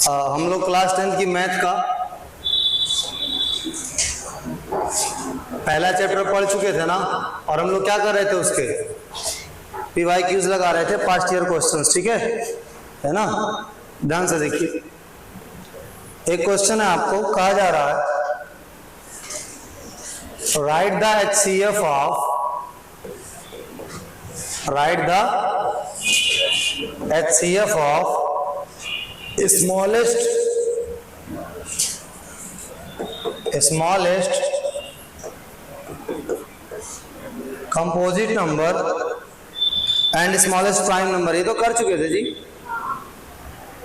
हम लोग क्लास 10 की मैथ का पहला चैप्टर पढ़ चुके थे ना, और हम लोग क्या कर रहे थे, उसके PYQs लगा रहे थे, पास्ट ईयर क्वेश्चंस। ठीक है ना। ध्यान से देखिए, एक क्वेश्चन है, आपको कहा जा रहा है right the HCF of smallest composite number and smallest prime number. ये तो कर चुके थे जी,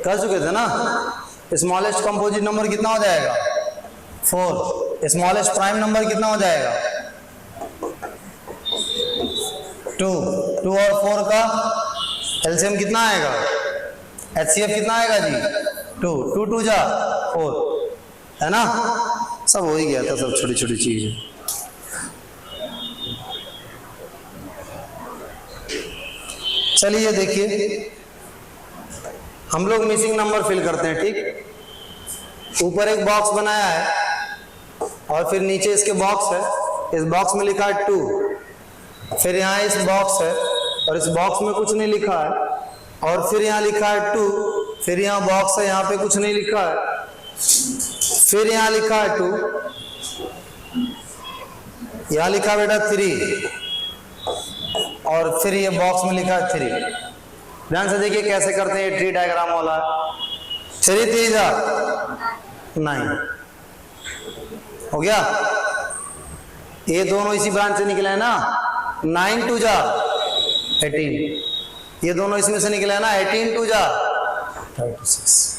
कर चुके थे ना। स्मॉलेस्ट कंपोजिट नंबर कितना हो जाएगा 4, स्मॉलेस्ट प्राइम नंबर कितना हो जाएगा 2 और 4 का एलसीएम कितना आएगा, HCF कितना आएगा जी 2 2 जा 4, है ना। सब हो ही गया था, सब छोटी छोटी चीजें। चलिए देखिए, हम लोग मिसिंग नंबर फिल करते हैं। ठीक, ऊपर एक बॉक्स बनाया है और फिर नीचे इसके बॉक्स है, इस बॉक्स में लिखा है 2, फिर यहाँ इस बॉक्स है और इस बॉक्स में कुछ नहीं लिखा है, और फिर यहाँ लिखा है 2, फिर यहाँ बॉक्स है, यहाँ पे कुछ नहीं लिखा है, फिर यहाँ लिखा है 2, यहाँ लिखा बेटा 3, और फिर ये बॉक्स में लिखा है 3। ध्यान से देखिए कैसे करते हैं, ट्री डायग्राम वाला। 3 3 जा 9 हो गया। ये दोनों इसी ब्रांच से निकले हैं ना, 9 2 जा 18, ये दोनों इसमें से निकले हैं ना, 18 2 जा 36।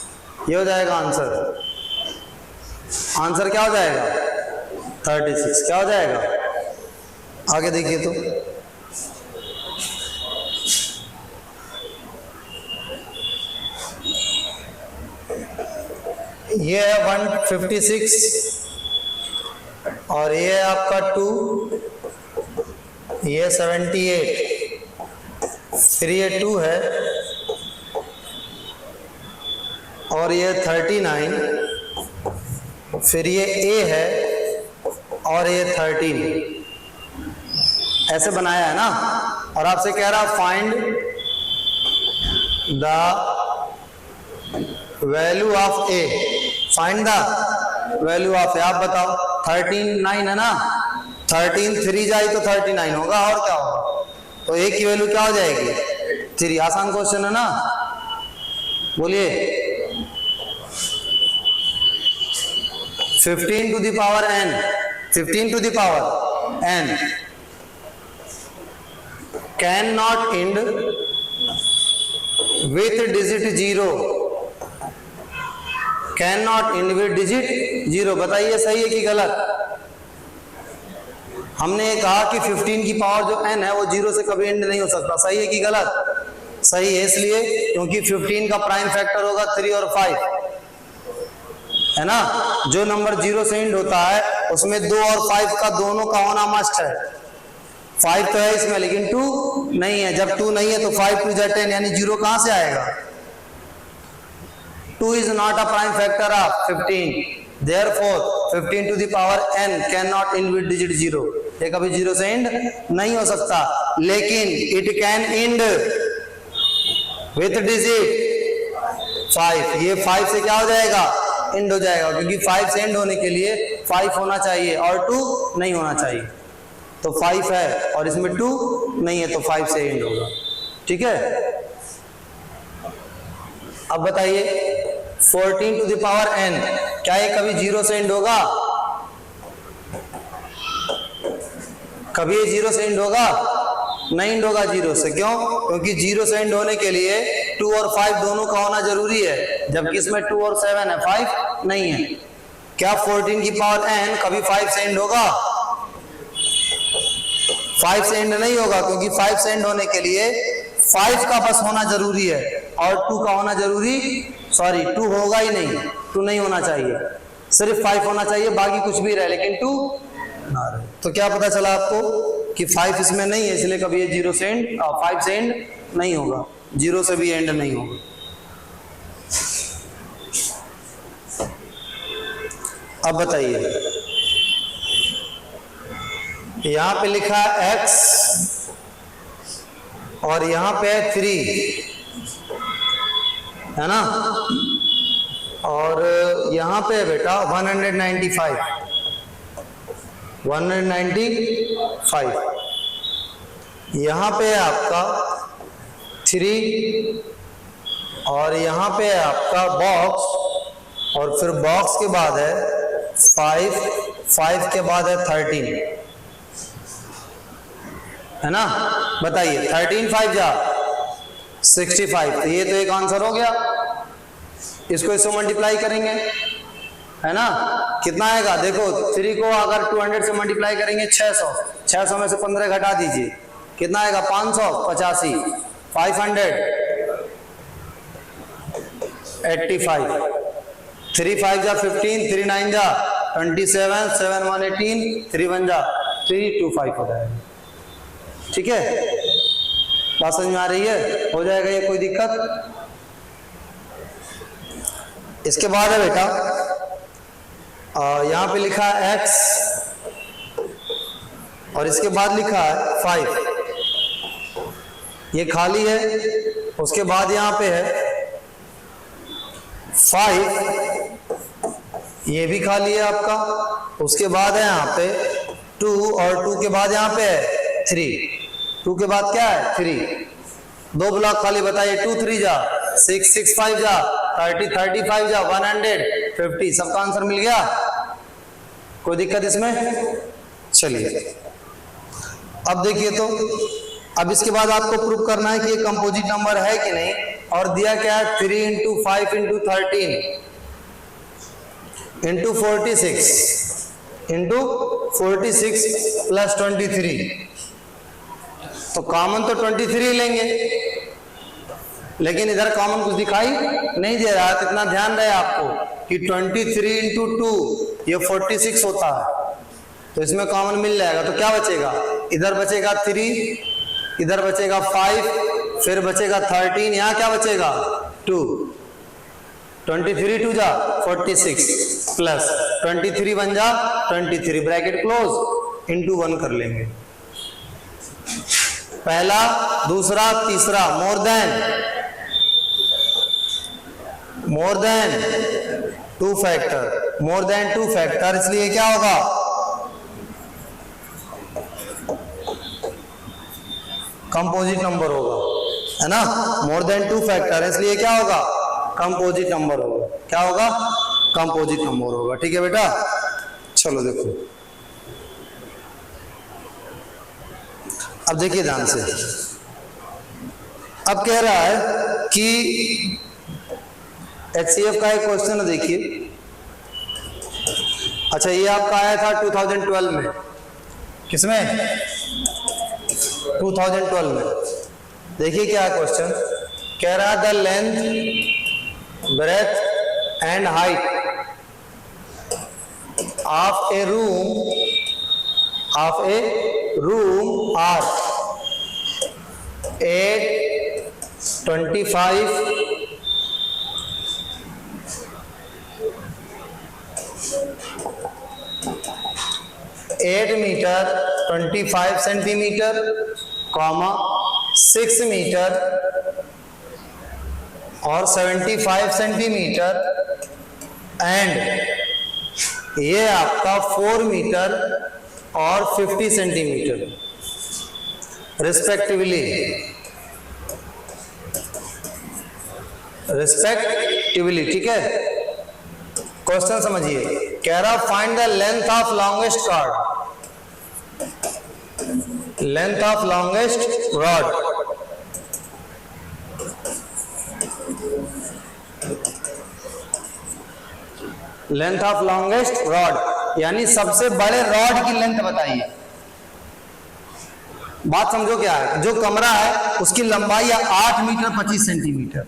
ये हो जाएगा आंसर। आंसर क्या हो जाएगा 36। क्या हो जाएगा, आगे देखिए तो ये है 156 और ये है आपका 2, ये 78, फिर ये 2 है और ये 39, फिर ये A है और ये 13। ऐसे बनाया है ना। और आपसे कह रहा find the value of A, find the value of A। आप बताओ, 13 9 है ना, 13 3 जाए तो 39 होगा, और क्या होगा, तो A की वैल्यू क्या हो जाएगी 3। आसान क्वेश्चन है ना, बोलिए। 15 to the power n, 15 to the power n cannot end with digit 0, cannot end with digit 0। बताइए सही है कि गलत। हमने कहा कि 15 की पावर जो n है वो 0 से कभी एंड नहीं हो सकता, सही है कि गलत। सही है, इसलिए क्योंकि 15 का प्राइम फैक्टर होगा 3 और 5, है ना। जो नंबर 0 से एंड होता है उसमें 2 और 5 का दोनों का होना मस्ट है। 5 तो है इसमें लेकिन 2 नहीं है, जब 2 नहीं है तो 5 2 जा 10, यानी 0 कहां से आएगा। 2 is not a prime factor of 15, therefore 15 to the power n cannot end with digit 0। ये कभी 0 से एंड नहीं हो सकता, लेकिन it can end with digit 5। ये 5 से क्या हो जाएगा, एंड हो जाएगा, क्योंकि 5 से एंड होने के लिए 5 होना चाहिए और 2 नहीं होना चाहिए। तो 5 है और इसमें 2 नहीं है, तो 5 से एंड होगा। ठीक है, अब बताइए 14 टू द पावर n, क्या ये कभी 0 से एंड होगा, कभी ये 0 से एंड होगा, नहीं एंड होगा 0 से। क्यों, क्योंकि 0 से एंड होने के लिए 2 और 5 दोनों का होना जरूरी है, जबकि इसमें 2 और 7 है, 5 नहीं है। क्या 14 की पावर n कभी 5 से एंड होगा, 5 से एंड नहीं होगा, क्योंकि 5 से एंड होने के लिए 5 का बस होना जरूरी है और 2 का होना जरूरी, 2 होगा ही नहीं, 2 नहीं होना चाहिए, सिर्फ 5 होना चाहिए, बाकी कुछ भी रहे लेकिन 2 ना रहे। तो क्या पता चला आपको कि 5 इसमें नहीं है, इसलिए कभी ये 0 से एंड 5 से एंड नहीं होगा, 0 से भी एंड नहीं होगा। अब बताइए, यहां पे लिखा है x और यहां पे है 3, है ना, और यहां पे है बेटा 195, यहां पे है आपका 3 और यहां पे है आपका बॉक्स, और फिर बॉक्स के बाद है 5 के बाद है 13, है ना। बताइए 13 5 जा 65, तो ये तो एक आंसर हो गया। इसको इससे मल्टीप्लाई करेंगे, है ना, कितना आएगा देखो, 3 को अगर 200 से मल्टीप्लाई करेंगे 600 में से 15 घटा दीजिए, कितना आएगा 585, 585, 3 5 जा 15, 3 9 जा 27, 7 1 18, 3 1 जा 325 हो जाएगा। ठीक है, बात समझ में आ रही है, हो जाएगा ये, कोई दिक्कत। इसके बाद है बेटा यहां पे लिखा है x और इसके बाद लिखा है 5, ये खाली है। उसके बाद यहां पे है 5, ये भी खाली है आपका। उसके बाद है यहाँ पे 2 और 2 के बाद यहाँ पे है 3, 2 के बाद क्या है 3, 2 ब्लॉक खाली। बताइए 2 3 जा 6 6 5 जा 30 35 जा 150, सबका आंसर मिल गया, कोई दिक्कत इसमें। चलिए अब देखिए, तो अब इसके बाद आपको प्रूव करना है कि ये कंपोजिट नंबर है कि नहीं, और दिया क्या है 3 × 5 × 13 × 46 प्लस 23, तो कॉमन तो 23 लेंगे, लेकिन इधर कॉमन कुछ दिखाई नहीं दे रहा। इतना ध्यान रहे आपको कि 23 × 2 ये 46 होता है, तो इसमें कॉमन मिल जाएगा। तो क्या बचेगा, इधर बचेगा 3, इधर बचेगा 5, फिर बचेगा 13, यहाँ क्या बचेगा 2, 23 2 जा 46 प्लस 23 1 जा 23, ब्रैकेट क्लोज, इंटू 1 कर लेंगे। पहला, दूसरा, तीसरा, more than 2 factor, more than 2 factor, इसलिए क्या होगा कंपोजिट नंबर होगा, है ना। मोर देन 2 फैक्टर इसलिए क्या होगा कंपोजिट नंबर होगा। क्या होगा, कंपोजिट नंबर होगा। ठीक है बेटा, चलो देखो, अब देखिए ध्यान से। अब कह रहा है कि HCF का एक क्वेश्चन है, देखिए। अच्छा, ये आपका आया था 2012 में, किसमें 2012 में। देखिए क्या है क्वेश्चन, कह रहा है the length breadth and height of a room are 8 25 8 metre 25 centimetre, 6 metre और 75 सेंटीमीटर, एंड ये आपका 4 मीटर और 50 सेंटीमीटर रिस्पेक्टिवली। ठीक है, क्वेश्चन समझिए। कह रहा find the length of longest chord, length of longest rod. Length of longest rod यानी सबसे बड़े रॉड की लेंथ बताइए। बात समझो क्या है, जो कमरा है उसकी लंबाई है 8 मीटर 25 सेंटीमीटर,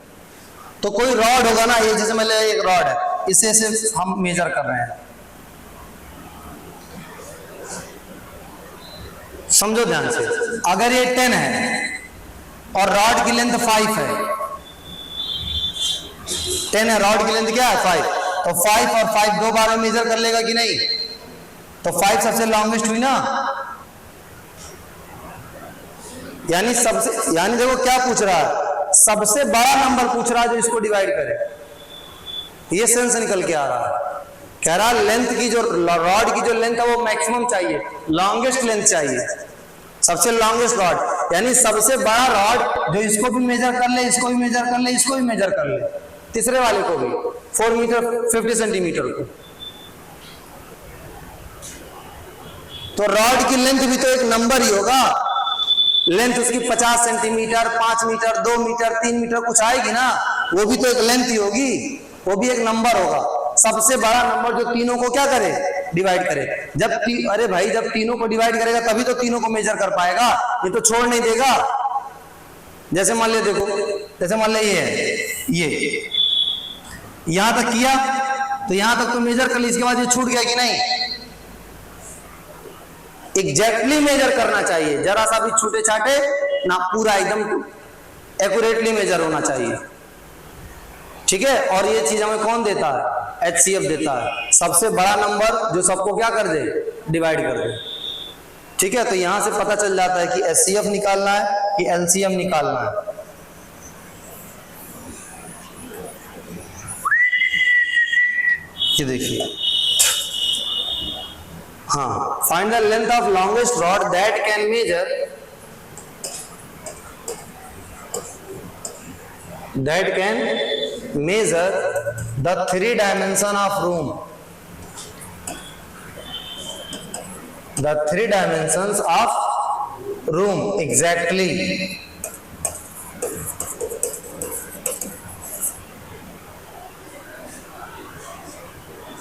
तो कोई रॉड होगा ना, ये जैसे मतलब एक रॉड है, इसे से हम मेजर कर रहे हैं। समझो ध्यान से, अगर ये 10 है और रॉड की लेंथ 5 है, 10 है, रॉड की लेंथ क्या है 5, तो तो 5 और 5 दो बार में मेजर कर लेगा कि नहीं? तो 5 सबसे लॉन्गेस्ट हुई ना, यानी देखो क्या पूछ रहा है, सबसे बड़ा नंबर पूछ रहा है जो इसको डिवाइड करे। ये सेंस निकल के आ रहा है, कह रहा लेंथ की जो रॉड की जो लेंथ है वो मैक्सिमम चाहिए, लॉन्गेस्ट लेंथ चाहिए, सबसे लॉन्गेस्ट रॉड, यानी सबसे बड़ा रॉड जो इसको भी मेजर कर ले, इसको भी मेजर कर ले, इसको भी मेजर कर ले, तीसरे वाले को भी 4 मीटर 50 सेंटीमीटर को। तो रॉड की लेंथ भी तो एक नंबर ही होगा, लेंथ उसकी 50 सेंटीमीटर, 5 मीटर, 2 मीटर, 3 मीटर कुछ आएगी ना, वो भी तो एक लेंथ ही होगी, वो भी एक नंबर होगा। सबसे बड़ा नंबर जो तीनों को क्या करे, डिवाइड करे। अरे भाई जब तीनों को डिवाइड करेगा तभी तो तीनों को मेजर कर पाएगा, ये तो छोड़ नहीं देगा। जैसे मान ले, देखो जैसे मान ले ये यहां तक किया तो यहां तक तो मेजर कर ली, इसके बाद ये छूट गया कि नहीं? एग्जैक्टली मेजर करना चाहिए, जरा सा भी छूटे छाटे ना, पूरा एकदम एक्यूरेटली मेजर होना चाहिए, ठीक है। और ये चीज हमें कौन देता है? HCF देता है, सबसे बड़ा नंबर जो सबको क्या कर दे, डिवाइड कर दे, ठीक है। तो यहां से पता चल जाता है कि HCF निकालना है कि LCM निकालना है। ये देखिए, हाँ, find the length of longest rod that can measure the 3 dimension of room, the 3 dimensions of room exactly।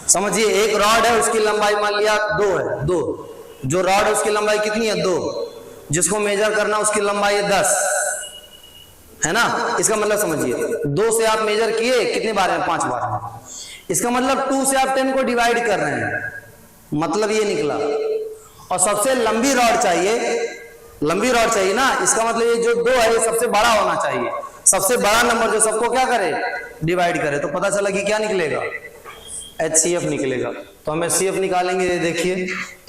समझिए, एक रॉड है, उसकी लंबाई मान लिया 2 है, 2, जो रॉड है उसकी लंबाई कितनी है? 2, जिसको मेजर करना उसकी लंबाई है 10, है ना। इसका मतलब समझिए, 2 से आप मेजर किए कितने बार में? 5 बार में। इसका मतलब 2 से आप 10 को डिवाइड कर रहे हैं, मतलब ये निकला। और सबसे लंबी रॉड चाहिए, लंबी रॉड चाहिए ना, इसका मतलब ये जो 2 है ये सबसे बड़ा होना चाहिए, सबसे बड़ा नंबर जो सबको क्या करे, डिवाइड करे। तो पता चला कि क्या निकलेगा? HCF निकलेगा। तो हम HCF निकालेंगे, ये देखिए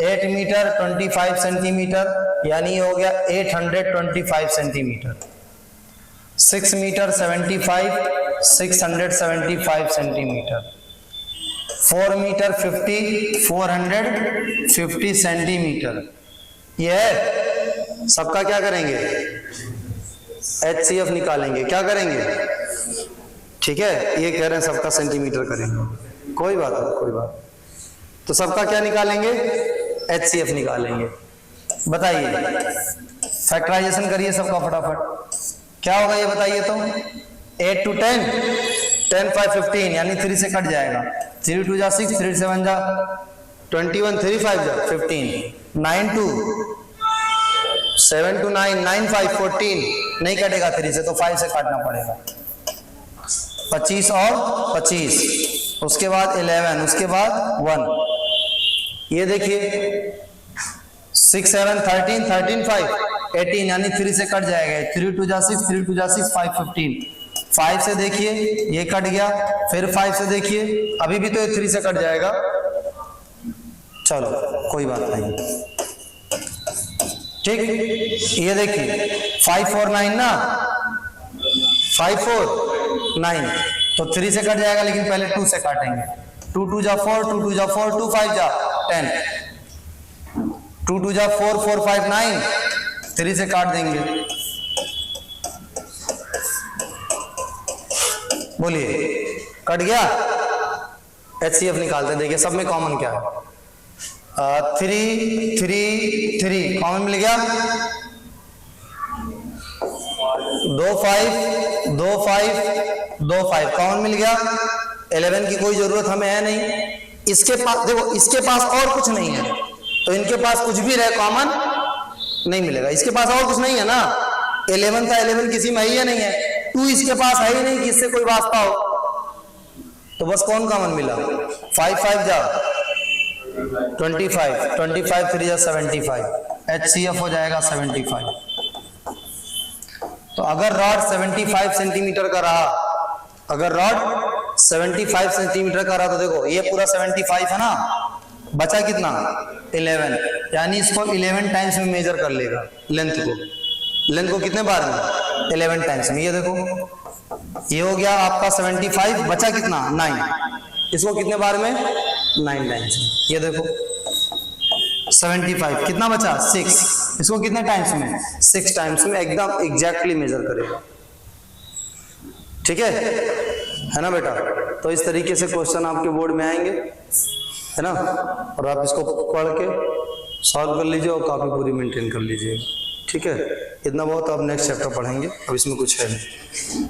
8 मीटर 25 सेंटीमीटर, यानी हो गया 825 centimetre. 6 metre 75 675 centimetre. 4 metre 50 450 centimetre. यह सबका क्या करेंगे? HCF निकालेंगे। क्या करेंगे? ठीक है, ये कह रहे हैं सबका सेंटीमीटर करेंगे, कोई बात नहीं, कोई बात। तो सबका क्या निकालेंगे? HCF निकालेंगे। बताइए, फैक्टराइजेशन करिए सबका फटाफट, क्या होगा ये बताइए तो। 8 to 10 10 5 15, यानी 3 से कट जाएगा। 3 2 जा 6, 3 7 जा 21, 3 5 जा 15, 9 2 7 to 9 9 5 14, नहीं कटेगा 3 से, तो 5 से काटना पड़ेगा। 25 और 25, उसके बाद 11, उसके बाद 1। ये देखिए 6 7 13 13 5 18, यानी 3 से कट जाएगा। 3 2 जा 6, 3 2 जा 6 5 15। 5 से देखिए ये कट गया, फिर 5 से देखिए, अभी भी तो ये 3 से कट जाएगा। चलो कोई बात नहीं, ठीक। ये देखिए 5 4 9 ना, 5 4 9, तो 3 से कट जाएगा, लेकिन पहले 2 से काटेंगे। 2 2 जा 4, 2 2 जा 4, 2 5 जा 10, 2 2 जा 4 4 5 9, 3 से काट देंगे। बोलिए, कट गया? HCF निकालते, देखिए सब में कॉमन क्या है? 3 3 3 कॉमन मिल गया। 2 5 2 5 2 5 कॉमन मिल गया। 11 की कोई जरूरत हमें है नहीं। इसके पास देखो, इसके पास और कुछ नहीं है, तो इनके पास कुछ भी रहे कॉमन नहीं मिलेगा। इसके पास और कुछ नहीं है ना, 11 था, 11 किसी में ही नहीं है। 2 इसके पास है ही नहीं कि इससे कोई वास्ता हो, तो बस कौन कॉमन मिला? 5 5 जा 25, 25 3 जा 75, HCF हो जाएगा 75। तो अगर रॉड 75 सेंटीमीटर का रहा, अगर रॉड 75 सेंटीमीटर का रहा, तो देखो ये पूरा 75 है ना, बचा कितना 11, यानी इसको 11 टाइम्स में मेजर कर लेगा लेंथ को कितने बार में 11 टाइम्स में। ये देखो ये हो गया आपका 75, बचा कितना 9, इसको कितने बार में 9 टाइम्स में। ये देखो 75 कितना बचा 6, इसको कितने टाइम्स में 6 टाइम्स में एकदम एग्जैक्टली मेजर करेगा। ठीक है ना बेटा। तो इस तरीके से क्वेश्चन आपके बोर्ड में आएंगे, है ना, और आप इसको पढ़ के सॉल्व कर लीजिए और कॉपी पूरी मेंटेन कर लीजिए। ठीक है, इतना बहुत। अब नेक्स्ट चैप्टर पढ़ेंगे, अब इसमें कुछ है नहीं।